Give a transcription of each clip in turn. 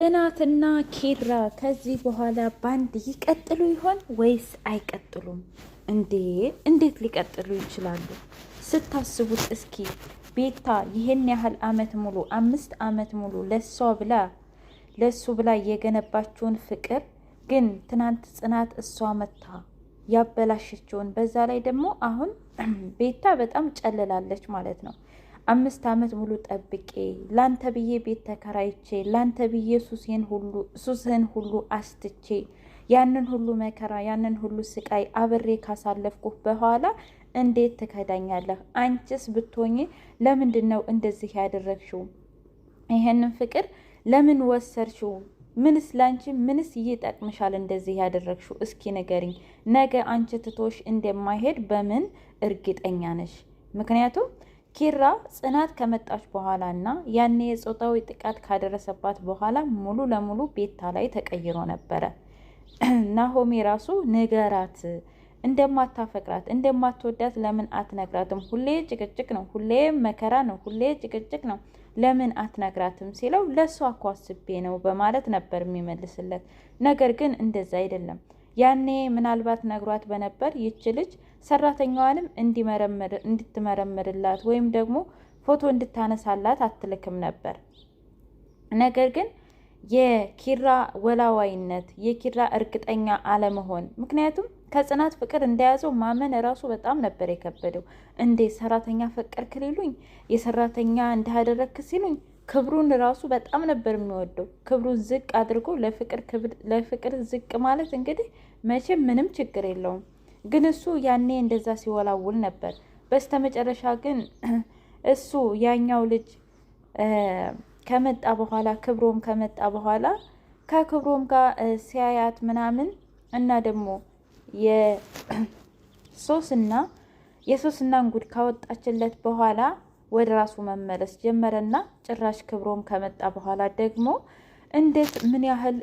ጽናትና ኪራ ከዚህ በኋላ ባንድ ይቀጥሉ ይሆን ወይስ አይቀጥሉም? እንዴት ሊቀጥሉ ይችላሉ? ስታስቡት እስኪ ቤታ ይሄን ያህል አመት ሙሉ 5 አመት ሙሉ ለሱ ብላ የገነባችውን ፍቅር ግን ትናንት ጽናት እሷ መታ ያበላሸችውን፣ በዛ ላይ ደግሞ አሁን ቤታ በጣም ጨልላለች ማለት ነው። 5 አመት ሙሉ ጠብቄ ላንተ ብዬ ቤት ተከራይቼ ላንተ ብዬ ሱስህን ሁሉ አስትቼ ያንን ሁሉ መከራ ያንን ሁሉ ስቃይ አብሬ ካሳለፍኩ በኋላ እንዴት ትከዳኛለህ? አንቺስ ብትሆኚ ለምንድን ነው እንደዚህ ያደረግሽው? ይሄንን ፍቅር ለምን ወሰርሽው? ምንስ ላንቺ ምንስ ይጠቅምሻል እንደዚህ ያደረግሽው? እስኪ ንገሪኝ። ነገ አንቺ ትቶሽ እንደማይሄድ በምን እርግጠኛ ነሽ? ምክንያቱም ኪራ ጽናት ከመጣች በኋላ እና ያኔ የጾታዊ ጥቃት ካደረሰባት በኋላ ሙሉ ለሙሉ ቤታ ላይ ተቀይሮ ነበረ። ናሆሜ ራሱ ንገራት፣ እንደማታፈቅራት እንደማትወዳት ለምን አትነግራትም? ሁሌ ጭቅጭቅ ነው፣ ሁሌ መከራ ነው፣ ሁሌ ጭቅጭቅ ነው፣ ለምን አትነግራትም ሲለው ለእሷ እኮ አስቤ ነው በማለት ነበር የሚመልስለት። ነገር ግን እንደዛ አይደለም። ያኔ ምናልባት ነግሯት በነበር ይች ልጅ ሰራተኛዋንም እንድትመረምርላት ወይም ደግሞ ፎቶ እንድታነሳላት አትልክም ነበር። ነገር ግን የኪራ ወላዋይነት፣ የኪራ እርግጠኛ አለመሆን፣ ምክንያቱም ከጽናት ፍቅር እንደያዘው ማመን እራሱ በጣም ነበር የከበደው። እንዴት ሰራተኛ ፈቀርክ ሊሉኝ፣ የሰራተኛ እንዳደረግክ ሲሉኝ ክብሩን ራሱ በጣም ነበር የሚወደው። ክብሩን ዝቅ አድርጎ ለፍቅር ዝቅ ማለት እንግዲህ መቼም ምንም ችግር የለውም። ግን እሱ ያኔ እንደዛ ሲወላውል ነበር። በስተመጨረሻ ግን እሱ ያኛው ልጅ ከመጣ በኋላ ክብሮም ከመጣ በኋላ ከክብሮም ጋር ሲያያት ምናምን እና ደግሞ የሶስናን ጉድ ካወጣችለት በኋላ ወደ ራሱ መመለስ ጀመረና ጭራሽ ክብሮም ከመጣ በኋላ ደግሞ እንዴት ምን ያህል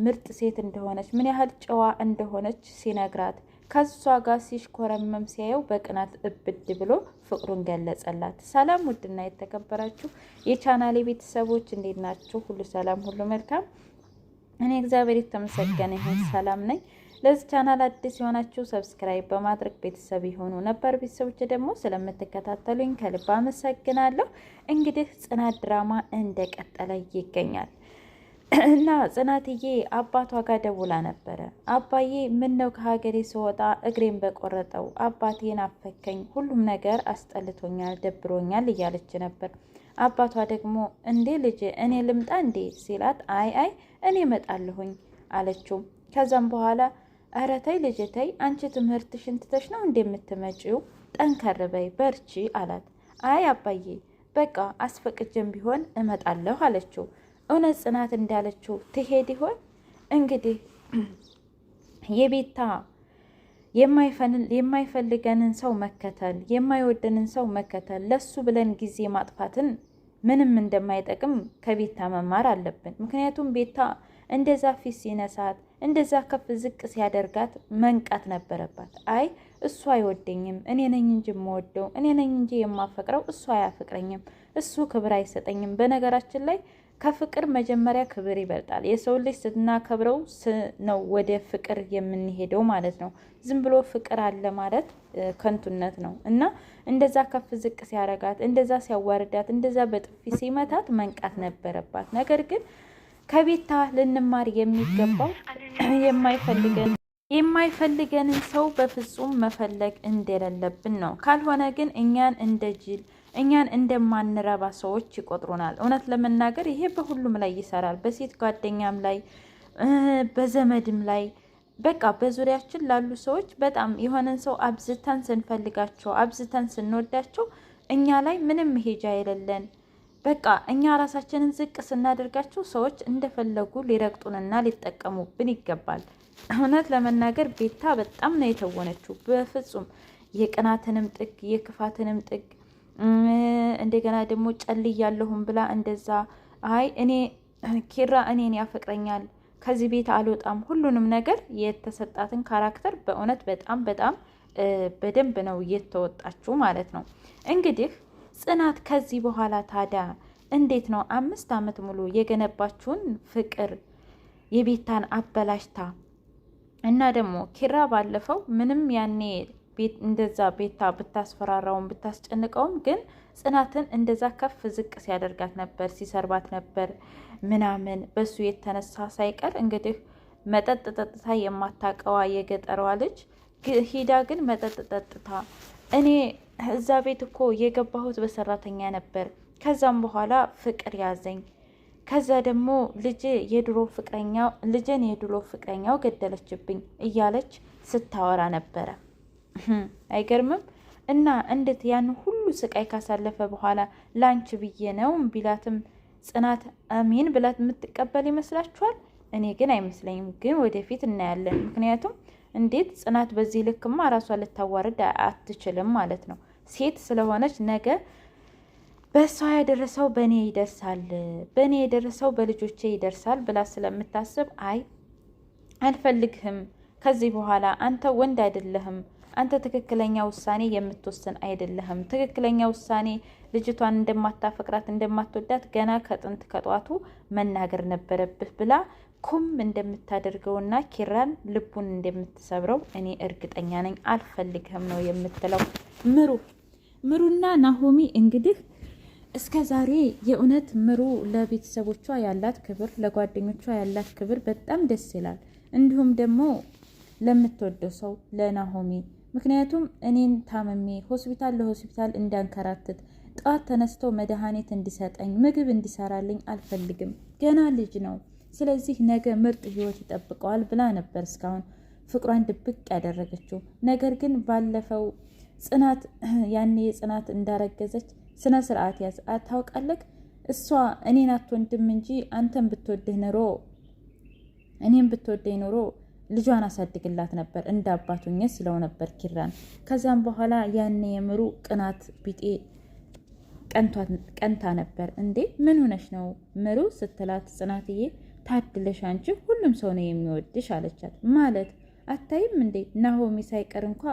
ምርጥ ሴት እንደሆነች ምን ያህል ጨዋ እንደሆነች ሲነግራት ከሷ ጋር ሲሽኮረመም ሲያየው በቅናት እብድ ብሎ ፍቅሩን ገለጸላት። ሰላም ውድና የተከበራችሁ የቻናሌ ቤተሰቦች እንዴት ናችሁ? ሁሉ ሰላም፣ ሁሉ መልካም። እኔ እግዚአብሔር የተመሰገነ ይሁን ሰላም ነኝ። ለዚህ ቻናል አዲስ የሆናችሁ ሰብስክራይብ በማድረግ ቤተሰብ የሆኑ ነበር ቤተሰቦች ደግሞ ስለምትከታተሉኝ ከልብ አመሰግናለሁ። እንግዲህ ጽናት ድራማ እንደቀጠለ ይገኛል እና ጽናትዬ አባቷ ጋር ደውላ ነበረ። አባዬ ምን ነው ከሀገሬ ስወጣ እግሬን በቆረጠው፣ አባቴን አፈከኝ፣ ሁሉም ነገር አስጠልቶኛል፣ ደብሮኛል እያለች ነበር። አባቷ ደግሞ እንዴ ልጅ እኔ ልምጣ እንዴ ሲላት አይ እኔ እመጣለሁኝ አለችው። ከዛም በኋላ ኧረ ተይ ልጅ ተይ፣ አንቺ ትምህርትሽን ትተሽ ነው እንደምትመጪው፣ ጠንከር በይ በርቺ አላት። አይ አባዬ በቃ አስፈቅጀም ቢሆን እመጣለሁ አለችው። እውነት ጽናት እንዳለችው ትሄድ ይሆን? እንግዲህ የቤታ የማይፈልገንን ሰው መከተል፣ የማይወደንን ሰው መከተል፣ ለሱ ብለን ጊዜ ማጥፋትን ምንም እንደማይጠቅም ከቤታ መማር አለብን። ምክንያቱም ቤታ እንደዛ ፊት ሲነሳት እንደዛ ከፍ ዝቅ ሲያደርጋት መንቃት ነበረባት። አይ እሱ አይወደኝም፣ እኔ ነኝ እንጂ የምወደው፣ እኔ ነኝ እንጂ የማፈቅረው፣ እሱ አያፈቅረኝም፣ እሱ ክብር አይሰጠኝም። በነገራችን ላይ ከፍቅር መጀመሪያ ክብር ይበልጣል። የሰው ልጅ ስናከብረው ነው ወደ ፍቅር የምንሄደው ማለት ነው። ዝም ብሎ ፍቅር አለ ማለት ከንቱነት ነው። እና እንደዛ ከፍ ዝቅ ሲያረጋት፣ እንደዛ ሲያዋርዳት፣ እንደዛ በጥፊ ሲመታት መንቃት ነበረባት። ነገር ግን ከቤታ ልንማር የሚገባው የማይፈልገንን ሰው በፍጹም መፈለግ እንደሌለብን ነው። ካልሆነ ግን እኛን እንደ ጅል እኛን እንደማንረባ ሰዎች ይቆጥሩናል። እውነት ለመናገር ይሄ በሁሉም ላይ ይሰራል። በሴት ጓደኛም ላይ በዘመድም ላይ በቃ በዙሪያችን ላሉ ሰዎች በጣም የሆነን ሰው አብዝተን ስንፈልጋቸው አብዝተን ስንወዳቸው እኛ ላይ ምንም መሄጃ የሌለን በቃ እኛ ራሳችንን ዝቅ ስናደርጋቸው ሰዎች እንደፈለጉ ሊረግጡንና ሊጠቀሙብን ይገባል። እውነት ለመናገር ቤታ በጣም ነው የተወነችው። በፍጹም የቅናትንም ጥግ የክፋትንም ጥግ እንደገና ደግሞ ጨልያለሁም ብላ እንደዛ አይ እኔ ኪራ እኔን ያፈቅረኛል ከዚህ ቤት አልወጣም፣ ሁሉንም ነገር የተሰጣትን ካራክተር በእውነት በጣም በደንብ ነው እየተወጣችው ማለት ነው። እንግዲህ ጽናት ከዚህ በኋላ ታዲያ እንዴት ነው 5 ዓመት ሙሉ የገነባችውን ፍቅር የቤታን አበላሽታ? እና ደግሞ ኪራ ባለፈው ምንም ያኔ እንደዛ ቤታ ብታስፈራራውም ብታስጨንቀውም ግን ጽናትን እንደዛ ከፍ ዝቅ ሲያደርጋት ነበር፣ ሲሰርባት ነበር ምናምን። በሱ የተነሳ ሳይቀር እንግዲህ መጠጥ ጠጥታ የማታቀዋ የገጠሯ ልጅ ሂዳ ግን መጠጥ ጠጥታ እኔ እዛ ቤት እኮ የገባሁት በሰራተኛ ነበር። ከዛም በኋላ ፍቅር ያዘኝ። ከዛ ደግሞ ልጄን የድሮ ፍቅረኛው ገደለችብኝ እያለች ስታወራ ነበረ። አይገርምም? እና እንዴት ያን ሁሉ ስቃይ ካሳለፈ በኋላ ላንቺ ብዬ ነው ቢላትም ጽናት አሚን ብላት የምትቀበል ይመስላችኋል? እኔ ግን አይመስለኝም። ግን ወደፊት እናያለን። ምክንያቱም እንዴት ጽናት በዚህ ልክማ ራሷን ልታዋርድ አትችልም ማለት ነው። ሴት ስለሆነች ነገ በእሷ ያደረሰው በእኔ ይደርሳል፣ በእኔ የደረሰው በልጆቼ ይደርሳል ብላ ስለምታስብ አይ አልፈልግህም፣ ከዚህ በኋላ አንተ ወንድ አይደለህም፣ አንተ ትክክለኛ ውሳኔ የምትወስን አይደለህም፣ ትክክለኛ ውሳኔ ልጅቷን እንደማታፈቅራት እንደማትወዳት ገና ከጥንት ከጧቱ መናገር ነበረብህ ብላ ኩም እንደምታደርገውና ኪራን ልቡን እንደምትሰብረው እኔ እርግጠኛ ነኝ። አልፈልግህም ነው የምትለው ምሩና ናሆሚ እንግዲህ እስከ ዛሬ የእውነት ምሩ ለቤተሰቦቿ ያላት ክብር፣ ለጓደኞቿ ያላት ክብር በጣም ደስ ይላል። እንዲሁም ደግሞ ለምትወደው ሰው ለናሆሚ፣ ምክንያቱም እኔን ታመሜ ሆስፒታል ለሆስፒታል እንዳንከራትት ጠዋት ተነስተው መድኃኒት እንዲሰጠኝ ምግብ እንዲሰራልኝ አልፈልግም። ገና ልጅ ነው፣ ስለዚህ ነገ ምርጥ ህይወት ይጠብቀዋል ብላ ነበር እስካሁን ፍቅሯን ድብቅ ያደረገችው። ነገር ግን ባለፈው ጽናት ያኔ ጽናት እንዳረገዘች ስነ ስርዓት ያዝ ታውቃለህ። እሷ እኔን አትወንድም እንጂ አንተን ብትወድህ ኑሮ እኔም ብትወደኝ ኑሮ ልጇን አሳድግላት ነበር እንደ አባቱኝ ስለው ነበር ኪራን። ከዛም በኋላ ያኔ የምሩ ቅናት ቢጤ ቀንታ ነበር። እንዴ ምን ሆነሽ ነው ምሩ ስትላት ጽናትዬ ታድለሽ አንቺ ሁሉም ሰው ነው የሚወድሽ አለቻት። ማለት አታይም እንዴ ናሆሚ ሳይቀር እንኳ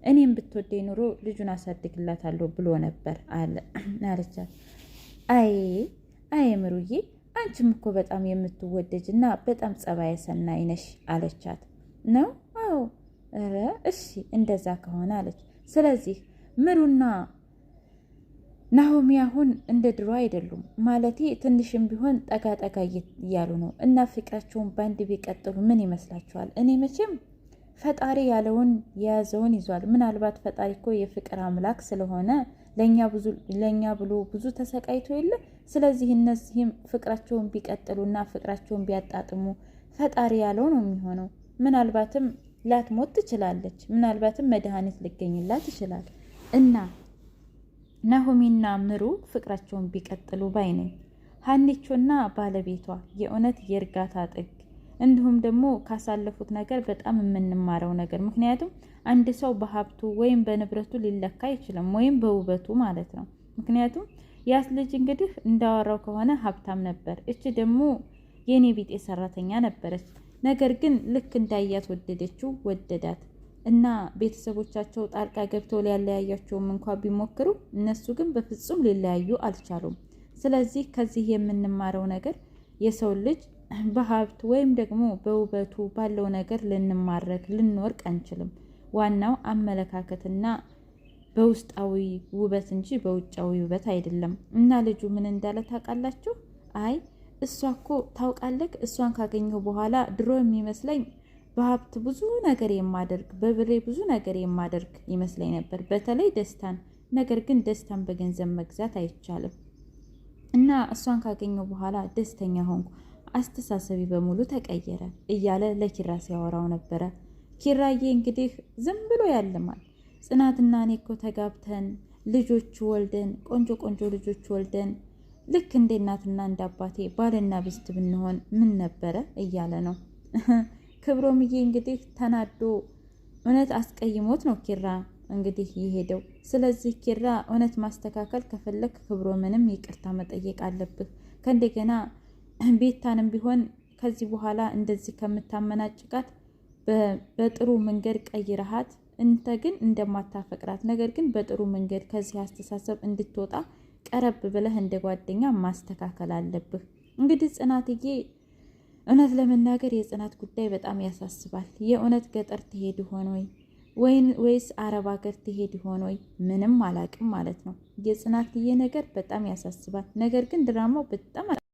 እኔም ብትወደኝ ኑሮ ልጁን አሳድግላታለሁ ብሎ ነበር አለቻት። አይ ምሩዬ አንቺም እኮ በጣም የምትወደጅ እና በጣም ጸባየ ሰናይ ነሽ አለቻት። ነው? አዎ። ኧረ እሺ እንደዛ ከሆነ አለች። ስለዚህ ምሩና ናሆሚ አሁን እንደ ድሮ አይደሉም። ማለቴ ትንሽም ቢሆን ጠጋ ጠጋ እያሉ ነው እና ፍቅራቸውን ባንድ ቢቀጥሉ ምን ይመስላችኋል? እኔ መቼም ፈጣሪ ያለውን የያዘውን ይዟል። ምናልባት ፈጣሪ እኮ የፍቅር አምላክ ስለሆነ ለእኛ ብሎ ብዙ ተሰቃይቶ የለ። ስለዚህ እነዚህም ፍቅራቸውን ቢቀጥሉና ፍቅራቸውን ቢያጣጥሙ ፈጣሪ ያለው ነው የሚሆነው። ምናልባትም ላትሞት ትችላለች፣ ምናልባትም መድኃኒት ሊገኝላት ይችላል። እና ናሆሚና ምሩ ፍቅራቸውን ቢቀጥሉ ባይ ነኝ። ሀኒቾና ባለቤቷ የእውነት የእርጋታ ጥግ፣ እንዲሁም ደግሞ ካሳለፉት ነገር በጣም የምንማረው ነገር። ምክንያቱም አንድ ሰው በሀብቱ ወይም በንብረቱ ሊለካ አይችልም፣ ወይም በውበቱ ማለት ነው። ምክንያቱም ያስ ልጅ እንግዲህ እንዳወራው ከሆነ ሀብታም ነበር፣ እች ደግሞ የኔ ቢጤ ሰራተኛ ነበረች። ነገር ግን ልክ እንዳያት ወደደችው፣ ወደዳት እና ቤተሰቦቻቸው ጣልቃ ገብተው ሊያለያያቸውም እንኳ ቢሞክሩ እነሱ ግን በፍጹም ሊለያዩ አልቻሉም። ስለዚህ ከዚህ የምንማረው ነገር የሰው ልጅ በሀብት ወይም ደግሞ በውበቱ ባለው ነገር ልንማረክ ልንወርቅ አንችልም። ዋናው አመለካከትና በውስጣዊ ውበት እንጂ በውጫዊ ውበት አይደለም። እና ልጁ ምን እንዳለ ታውቃላችሁ? አይ እሷ እኮ ታውቃለህ፣ እሷን ካገኘው በኋላ ድሮ የሚመስለኝ በሀብት ብዙ ነገር የማደርግ በብሬ ብዙ ነገር የማደርግ ይመስለኝ ነበር፣ በተለይ ደስታን። ነገር ግን ደስታን በገንዘብ መግዛት አይቻልም እና እሷን ካገኘው በኋላ ደስተኛ ሆንኩ፣ አስተሳሰቢ በሙሉ ተቀየረ እያለ ለኪራ ሲያወራው ነበረ። ኪራዬ እንግዲህ ዝም ብሎ ያልማል። ጽናትና እኔ እኮ ተጋብተን ልጆች ወልደን ቆንጆ ቆንጆ ልጆች ወልደን ልክ እንደ እናትና እንደ አባቴ ባልና ሚስት ብንሆን ምን ነበረ እያለ ነው። ክብሮምዬ እንግዲህ ተናዶ እውነት አስቀይሞት ነው ኪራ እንግዲህ የሄደው። ስለዚህ ኪራ እውነት ማስተካከል ከፈለክ ክብሮምንም ይቅርታ መጠየቅ አለብህ። ከእንደገና ቤታንም ቢሆን ከዚህ በኋላ እንደዚህ ከምታመናጭቃት በጥሩ መንገድ ቀይረሃት፣ እንተ ግን እንደማታፈቅራት ነገር ግን በጥሩ መንገድ ከዚህ አስተሳሰብ እንድትወጣ ቀረብ ብለህ እንደ ጓደኛ ማስተካከል አለብህ። እንግዲህ ጽናትዬ እውነት ለመናገር የጽናት ጉዳይ በጣም ያሳስባል። የእውነት ገጠር ትሄድ ይሆን ወይስ አረብ ሀገር ትሄድ ይሆን ምንም አላቅም ማለት ነው። የጽናትዬ ነገር በጣም ያሳስባል። ነገር ግን ድራማው በጣም